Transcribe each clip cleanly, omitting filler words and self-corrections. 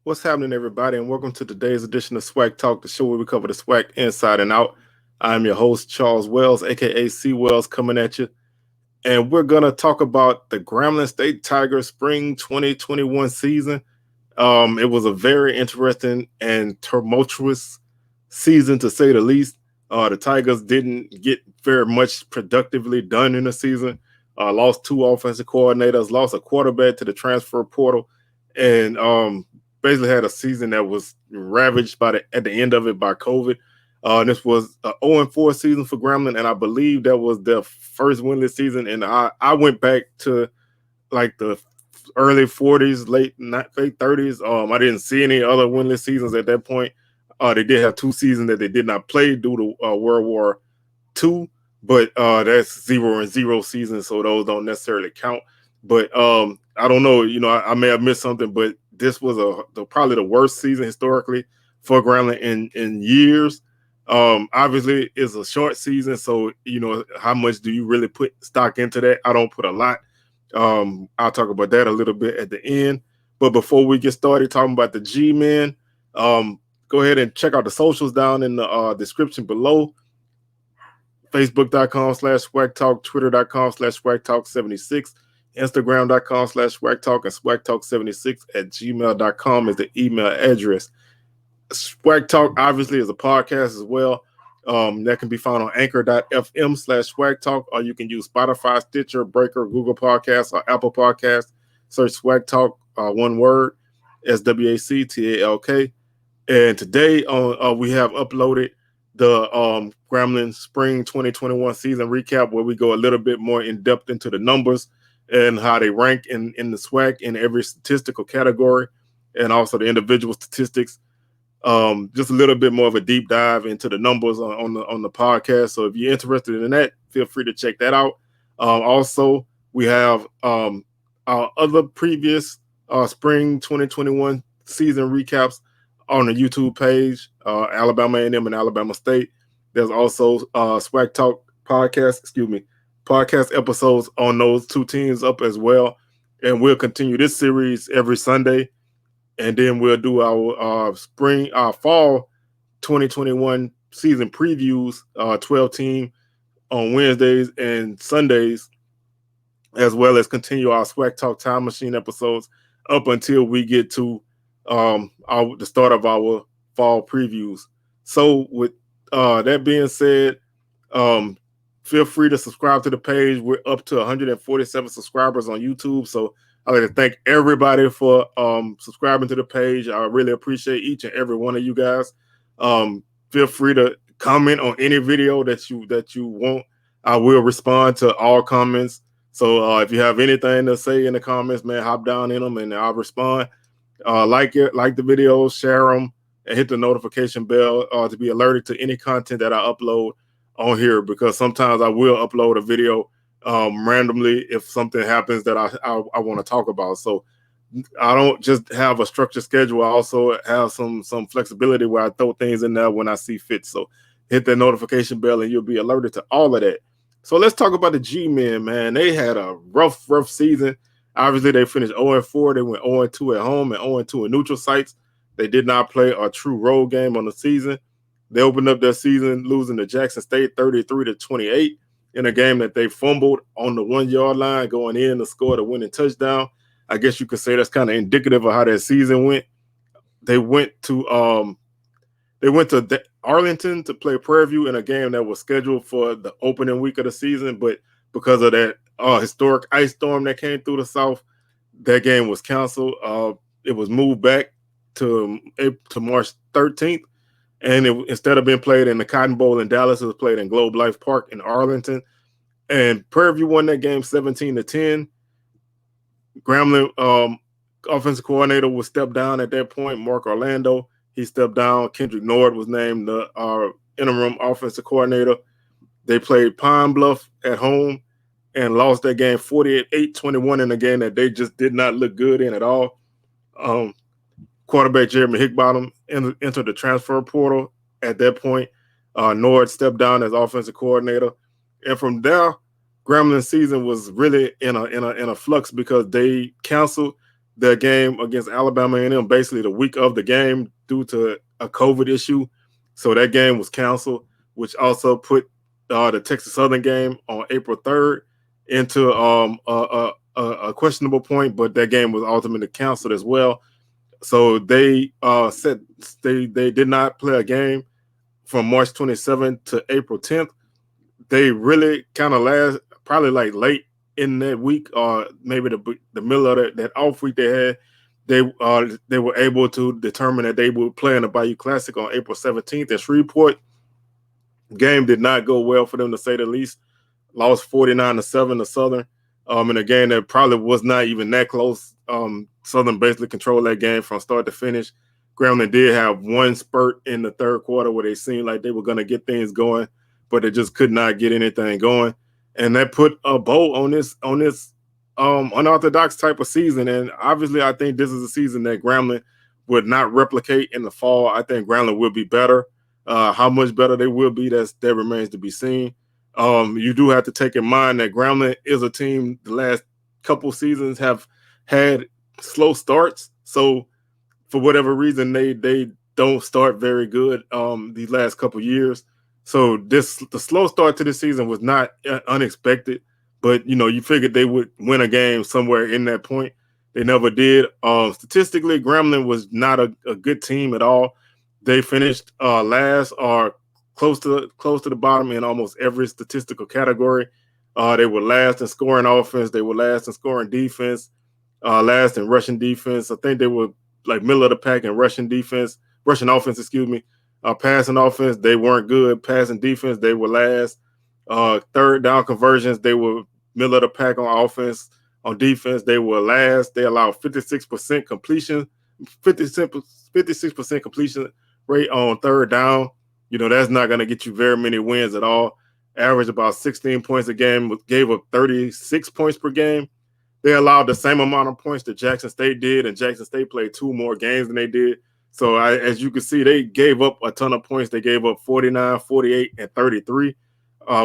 What's happening, everybody, and welcome to today's edition of Swag Talk, the show where we cover the swag inside and out. I'm your host, Charles Wells, aka C Wells, coming at you, and we're gonna talk about the Grambling State Tigers spring 2021 season. It was a very interesting and tumultuous season, to say the least. The Tigers didn't get very much productively done in the season. Lost two offensive coordinators, lost a quarterback to the transfer portal, and basically had a season that was ravaged at the end of it by COVID. This was an 0-4 season for Grambling, and I believe that was their first winless season. And I went back to like the early 40s, late 30s. I didn't see any other winless seasons at that point. They did have two seasons that they did not play due to World War II, but that's 0-0 seasons, so those don't necessarily count. But I don't know. I may have missed something, but this was probably the worst season historically for Grambling in years. Obviously, it's a short season, so how much do you really put stock into that? I don't put a lot. I'll talk about that a little bit at the end. But before we get started talking about the G-Men, go ahead and check out the socials down in the description below. Facebook.com/SWACtalk, Twitter.com/SWACtalk76, Instagram.com/SWACtalk, and SWACtalk76@gmail.com is the email address. SWACtalk obviously is a podcast as well. That can be found on anchor.fm/SWACtalk, or you can use Spotify, Stitcher, Breaker, Google Podcasts, or Apple Podcasts. Search SWACtalk, one word, SWACtalk. And today we have uploaded the Grambling Spring 2021 season recap, where we go a little bit more in depth into the numbers and how they rank in the SWAC in every statistical category, and also the individual statistics. Just a little bit more of a deep dive into the numbers on the podcast. So if you're interested in that, feel free to check that out. Also, we have our other previous spring 2021 season recaps on the YouTube page, Alabama A&M and Alabama State. There's also Swag Talk podcast episodes on those two teams up as well. And we'll continue this series every Sunday. And then we'll do our fall 2021 season previews, 12 team on Wednesdays and Sundays, as well as continue our Swag Talk Time Machine episodes up until we get to the start of our fall previews. So with that being said, feel free to subscribe to the page. We're up to 147 subscribers on YouTube. So I'd like to thank everybody for subscribing to the page. I really appreciate each and every one of you guys. Feel free to comment on any video that you want. I will respond to all comments. So if you have anything to say in the comments, man, hop down in them and I'll respond. Like the videos, share them, and hit the notification bell to be alerted to any content that I upload on here, because sometimes I will upload a video randomly if something happens that I want to talk about. So I don't just have a structured schedule. I also have some flexibility where I throw things in there when I see fit. So hit that notification bell and you'll be alerted to all of that. So let's talk about the G-Men, man. They had a rough season. Obviously, they finished 0-4. They went 0-2 at home and 0-2 in neutral sites. They did not play a true road game on the season. They opened up their season losing to Jackson State 33-28 in a game that they fumbled on the 1-yard line going in to score the winning touchdown. I guess you could say that's kind of indicative of how that season went. They went to Arlington to play Prairie View in a game that was scheduled for the opening week of the season, but because of that historic ice storm that came through the South, that game was canceled. It was moved back to March 13th, and instead of being played in the Cotton Bowl in Dallas, it was played in Globe Life Park in Arlington. And Prairie View won that game 17-10. Grambling offensive coordinator was stepped down at that point. Mark Orlando, he stepped down. Kendrick Nord was named the interim offensive coordinator. They played Pine Bluff at home and lost that game 48-21 in a game that they just did not look good in at all. Quarterback Jeremy Hickbottom entered the transfer portal at that point. Nord stepped down as offensive coordinator. And from there, Grambling's season was really in a flux because they canceled their game against Alabama A&M basically the week of the game due to a COVID issue. So that game was canceled, which also put the Texas Southern game on April 3rd into a questionable point, but that game was ultimately canceled as well. So they said they did not play a game from March 27th to April 10th. They really kind of last probably like late in that week or maybe the middle of that off week they had. They were able to determine that they would play in the Bayou Classic on April 17th in Shreveport. Game did not go well for them, to say the least. Lost 49-7 to Southern, in a game that probably was not even that close. Southern basically controlled that game from start to finish. Grambling did have one spurt in the third quarter where they seemed like they were going to get things going, but they just could not get anything going, and that put a bow on this unorthodox type of season. And obviously, I think this is a season that Grambling would not replicate in the fall. I think Grambling will be better. How much better they will be, that remains to be seen. You do have to take in mind that Grambling is a team the last couple seasons have had slow starts. So for whatever reason, they don't start very good these last couple years. So the slow start to the season was not unexpected, but you figured they would win a game somewhere in that point. They never did. Statistically, Grambling was not a good team at all. They finished last or close to the bottom in almost every statistical category. They were last in scoring offense. They were last in scoring defense. Last in rushing defense. I think they were like middle of the pack in rushing offense. Excuse me. Passing offense, they weren't good. Passing defense, they were last. Third down conversions, they were middle of the pack on offense. On defense, they were last. They allowed 56% completion, 56% completion rate on third down. That's not going to get you very many wins at all. Average about 16 points a game, gave up 36 points per game. They allowed the same amount of points that Jackson State did, and Jackson State played 2 more games than they did. So as you can see, they gave up a ton of points. They gave up 49, 48, and 33,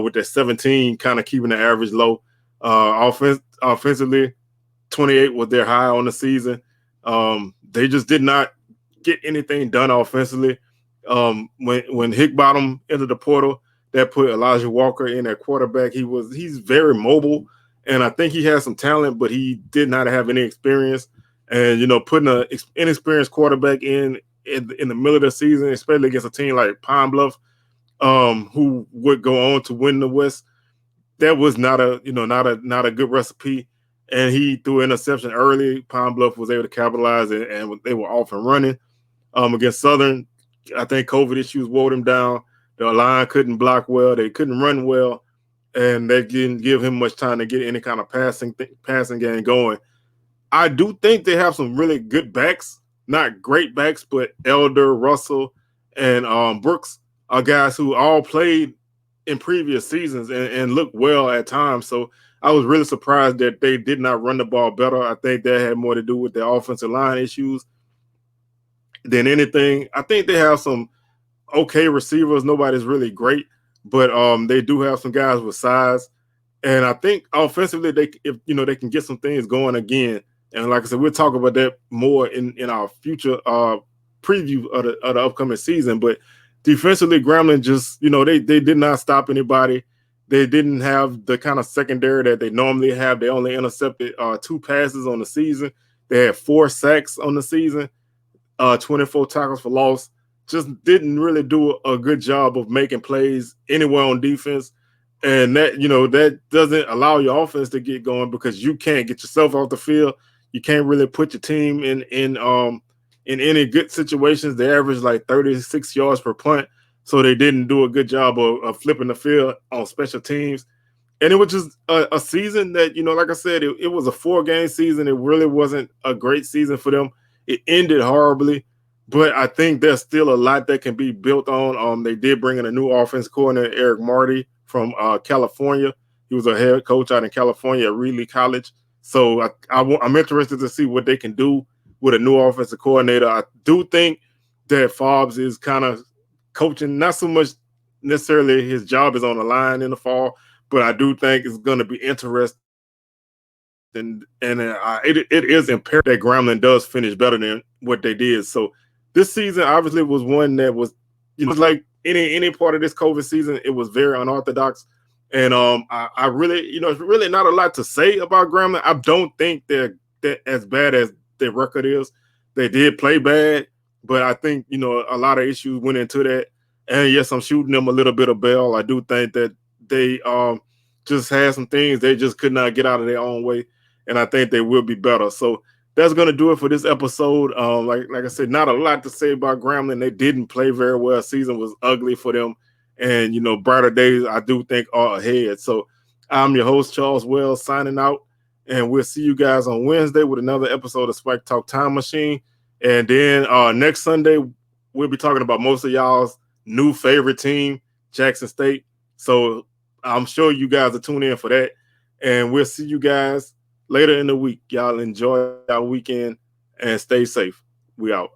with that 17 kind of keeping the average low. Offensively, 28 was their high on the season. They just did not get anything done offensively. When Hickbottom entered the portal, that put Elijah Walker in at quarterback. He's very mobile, and I think he has some talent, but he did not have any experience. And putting an inexperienced quarterback in the middle of the season, especially against a team like Pine Bluff, who would go on to win the West, that was not a good recipe. And he threw an interception early. Pine Bluff was able to capitalize, and they were off and running. Against Southern, I think COVID issues wore him down. The line couldn't block well. They couldn't run well, and they didn't give him much time to get any kind of passing game going. I do think they have some really good backs, not great backs, but Elder, Russell, and Brooks are guys who all played in previous seasons and looked well at times. So I was really surprised that they did not run the ball better. I think that had more to do with their offensive line issues than anything. I think they have some okay receivers. Nobody's really great, but they do have some guys with size. And I think offensively, they can get some things going again. And like I said, we'll talk about that more in our future preview of the upcoming season. But defensively, Grambling just, they did not stop anybody. They didn't have the kind of secondary that they normally have. They only intercepted 2 passes on the season. They had 4 sacks on the season, 24 tackles for loss. Just didn't really do a good job of making plays anywhere on defense. And that doesn't allow your offense to get going because you can't get yourself off the field. You can't really put your team in any good situations. They average like 36 yards per punt, so they didn't do a good job of flipping the field on special teams. And it was just a season that, like I said, it was a 4-game season. It really wasn't a great season for them. It ended horribly, but I think there's still a lot that can be built on. They did bring in a new offense coordinator, Eric Marty, from California. He was a head coach out in California at Reedley College. So I'm interested to see what they can do with a new offensive coordinator. I do think that Fobbs is kind of coaching, not so much necessarily his job is on the line in the fall, but I do think it's going to be interesting it is imperative that Grambling does finish better than what they did. So this season obviously was one that was, it was like any part of this COVID season, it was very unorthodox. And I really, it's really not a lot to say about Grambling. I don't think they're as bad as their record is. They did play bad, but I think a lot of issues went into that. And yes, I'm shooting them a little bit of bail. I do think that they just had some things they just could not get out of their own way, and I think they will be better. So that's going to do it for this episode. Like I said, not a lot to say about Grambling. They didn't play very well. Season was ugly for them, and brighter days I do think are ahead. So I'm your host, Charles Wells, signing out, and we'll see you guys on Wednesday with another episode of SWACtalk Time Machine. And then next Sunday we'll be talking about most of y'all's new favorite team, Jackson State. So I'm sure you guys are tuning in for that. And we'll see you guys later in the week. Y'all enjoy our weekend and stay safe. We out.